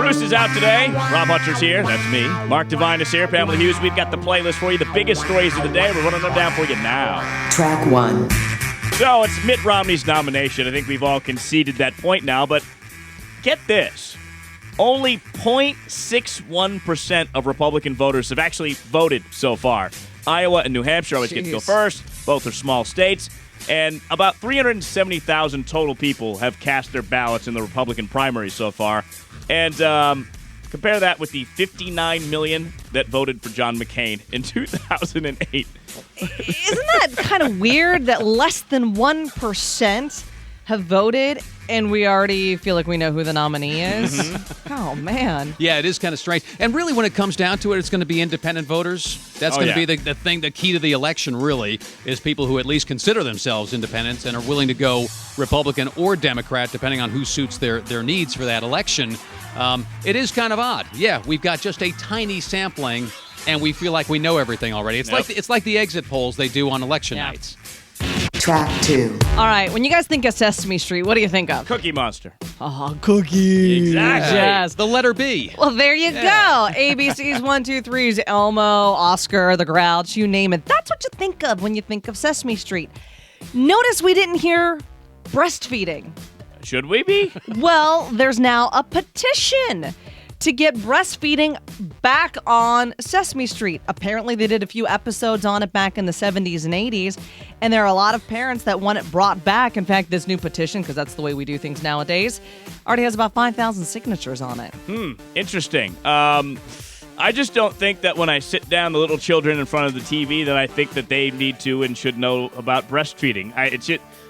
Bruce is out today. Rob Hutcher's here. That's me. Mark Devine is here. Pamela Hughes. We've got the playlist for you. The biggest stories of the day. We're running them down for you now. Track 1. So it's Mitt Romney's nomination. I think we've all conceded that point now. But get this. Only 0.61% of Republican voters have actually voted so far. Iowa and New Hampshire always get to go first. Both are small states. And about 370,000 total people have cast their ballots in the Republican primary so far. And compare that with the 59 million that voted for John McCain in 2008. Isn't that kind of weird that less than 1% have voted and we already feel like we know who the nominee is? Oh, man. Yeah, it is kind of strange. And really, when it comes down to it, it's going to be independent voters. That's going to be the thing, the key to the election, really, is people who at least consider themselves independents and are willing to go Republican or Democrat, depending on who suits their needs for that election. It is kind of odd. Yeah, we've got just a tiny sampling, and we feel like we know everything already. It's like the exit polls they do on election nights. Track 2. All right, when you guys think of Sesame Street, what do you think of? Cookie Monster. Oh, cookies. Exactly. Yes. The letter B. Well, there you go. ABC's 1, 2, 3's Elmo, Oscar, the Grouch, you name it. That's what you think of when you think of Sesame Street. Notice we didn't hear breastfeeding. Should we be? Well, there's now a petition to get breastfeeding back on Sesame Street. Apparently, they did a few episodes on it back in the 70s and 80s, and there are a lot of parents that want it brought back. In fact, this new petition, because that's the way we do things nowadays, already has about 5,000 signatures on it. Interesting. I just don't think that when I sit down the little children in front of the TV that I think that they need to and should know about breastfeeding.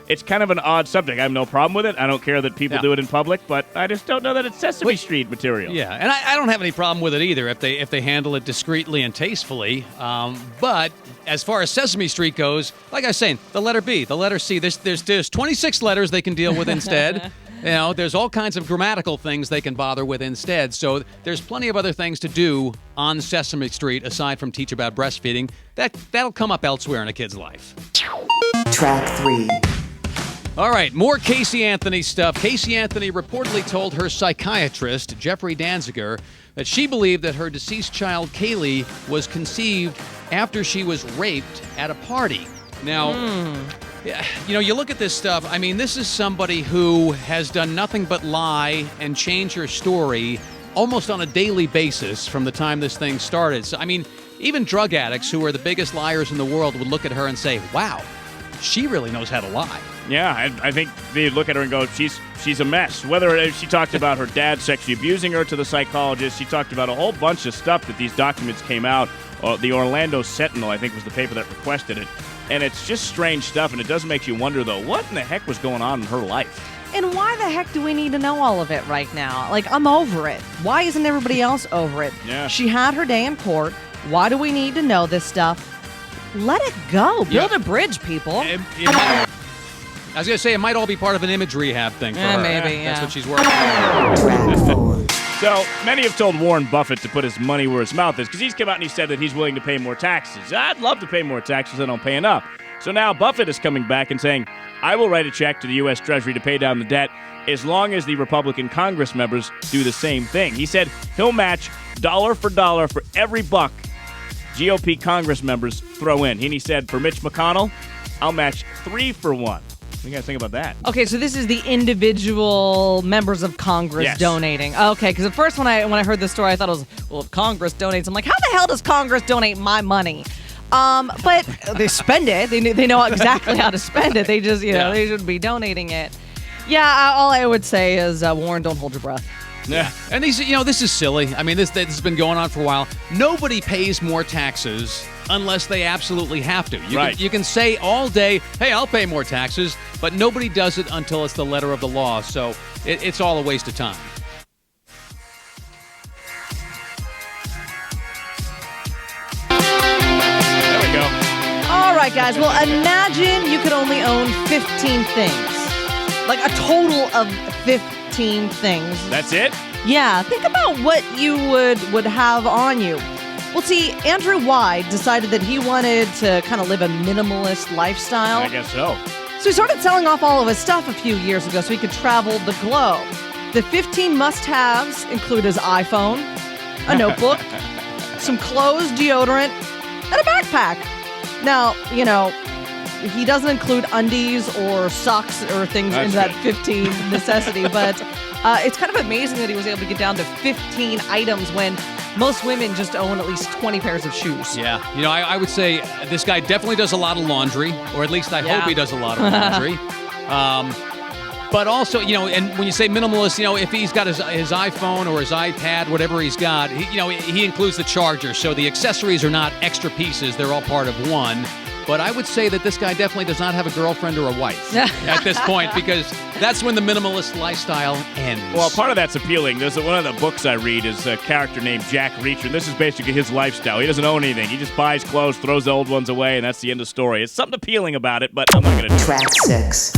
It's kind of an odd subject. I have no problem with it. I don't care that people do it in public, but I just don't know that it's Sesame Street material. Yeah, and I don't have any problem with it either if they handle it discreetly and tastefully. But as far as Sesame Street goes, like I was saying, the letter B, the letter C, there's 26 letters they can deal with instead. You know, there's all kinds of grammatical things they can bother with instead. So there's plenty of other things to do on Sesame Street aside from teach about breastfeeding. That'll come up elsewhere in a kid's life. Track 3. All right, more Casey Anthony stuff. Casey Anthony reportedly told her psychiatrist, Jeffrey Danziger, that she believed that her deceased child, Kaylee, was conceived after she was raped at a party. Now, you look at this stuff. I mean, this is somebody who has done nothing but lie and change her story almost on a daily basis from the time this thing started. So, I mean, even drug addicts who are the biggest liars in the world would look at her and say, wow, she really knows how to lie. Yeah, I think they look at her and go, she's a mess. Whether she talked about her dad sexually abusing her to the psychologist, she talked about a whole bunch of stuff that these documents came out. The Orlando Sentinel, I think, was the paper that requested it. And it's just strange stuff, and it does make you wonder, though, what in the heck was going on in her life? And why the heck do we need to know all of it right now? Like, I'm over it. Why isn't everybody else over it? Yeah. She had her day in court. Why do we need to know this stuff? Let it go. Build a bridge, people. I was going to say, it might all be part of an image rehab thing for her. Maybe, That's yeah. what she's working on. Track 4. So, many have told Warren Buffett to put his money where his mouth is, because he's come out and he said that he's willing to pay more taxes. I'd love to pay more taxes, I don't pay enough. So now Buffett is coming back and saying, I will write a check to the U.S. Treasury to pay down the debt as long as the Republican Congress members do the same thing. He said he'll match dollar for every buck GOP Congress members throw in. And he said, for Mitch McConnell, I'll match 3 for 1. What do you guys think about that? Okay, so this is the individual members of Congress donating. Okay, because at first when I heard this story, I thought it was, well, if Congress donates, I'm like, how the hell does Congress donate my money? But they spend it. They know exactly how to spend it. They just, they should be donating it. Yeah, all I would say is, Warren, don't hold your breath. Yeah, and these, this is silly. I mean, this has been going on for a while. Nobody pays more taxes unless they absolutely have to. You can say all day, hey, I'll pay more taxes, but nobody does it until it's the letter of the law. So it's all a waste of time. There we go. All right, guys. Well, imagine you could only own 15 things. Like a total of 15 things. That's it? Yeah, think about what you would have on you. Well, see, Andrew Wyde decided that he wanted to kind of live a minimalist lifestyle. I guess so. So he started selling off all of his stuff a few years ago so he could travel the globe. The 15 must-haves include his iPhone, a notebook, some clothes, deodorant, and a backpack. Now, he doesn't include undies or socks or things in that 15 necessity, but it's kind of amazing that he was able to get down to 15 items when most women just own at least 20 pairs of shoes. Yeah. I would say this guy definitely does a lot of laundry, or at least I hope he does a lot of laundry. But also, and when you say minimalist, if he's got his iPhone or his iPad, whatever he's got, he includes the charger. So the accessories are not extra pieces. They're all part of one. But I would say that this guy definitely does not have a girlfriend or a wife at this point, because that's when the minimalist lifestyle ends. Well, part of that's appealing. There's one of the books I read is a character named Jack Reacher. This is basically his lifestyle. He doesn't own anything. He just buys clothes, throws the old ones away, and that's the end of the story. It's something appealing about it, but I'm not going to do it. Track 6.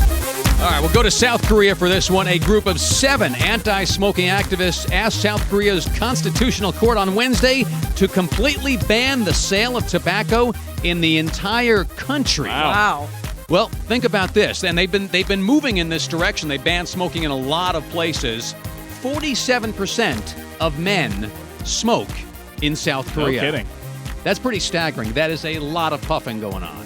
All right, we'll go to South Korea for this one. A group of 7 anti-smoking activists asked South Korea's Constitutional Court on Wednesday to completely ban the sale of tobacco in the entire country. Wow. Well, think about this. And they've been moving in this direction. They banned smoking in a lot of places. 47% of men smoke in South Korea. No kidding. That's pretty staggering. That is a lot of puffing going on.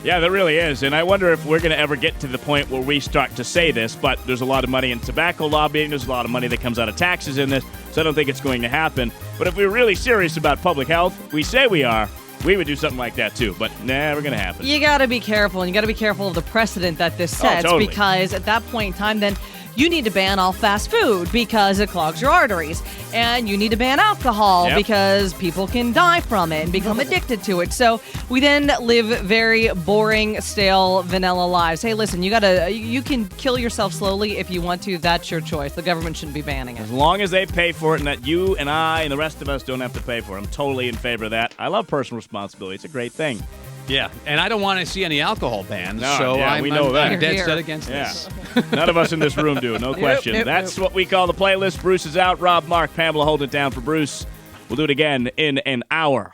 Yeah, there really is. And I wonder if we're going to ever get to the point where we start to say this, but there's a lot of money in tobacco lobbying. There's a lot of money that comes out of taxes in this, so I don't think it's going to happen. But if we're really serious about public health, we say we are, we would do something like that too. But never going to happen. You got to be careful, and you got to be careful of the precedent that this sets, totally. Because at that point in time, then you need to ban all fast food because it clogs your arteries. And you need to ban alcohol because people can die from it and become addicted to it. So we then live very boring, stale, vanilla lives. Hey, listen, you can kill yourself slowly if you want to. That's your choice. The government shouldn't be banning it. As long as they pay for it and that you and I and the rest of us don't have to pay for it, I'm totally in favor of that. I love personal responsibility. It's a great thing. Yeah, and I don't want to see any alcohol bans, No, so yeah, I'm we know that. dead Here. set against this. None of us in this room do, no question. nope, That's what we call the playlist. Bruce is out. Rob, Mark, Pamela hold it down for Bruce. We'll do it again in an hour.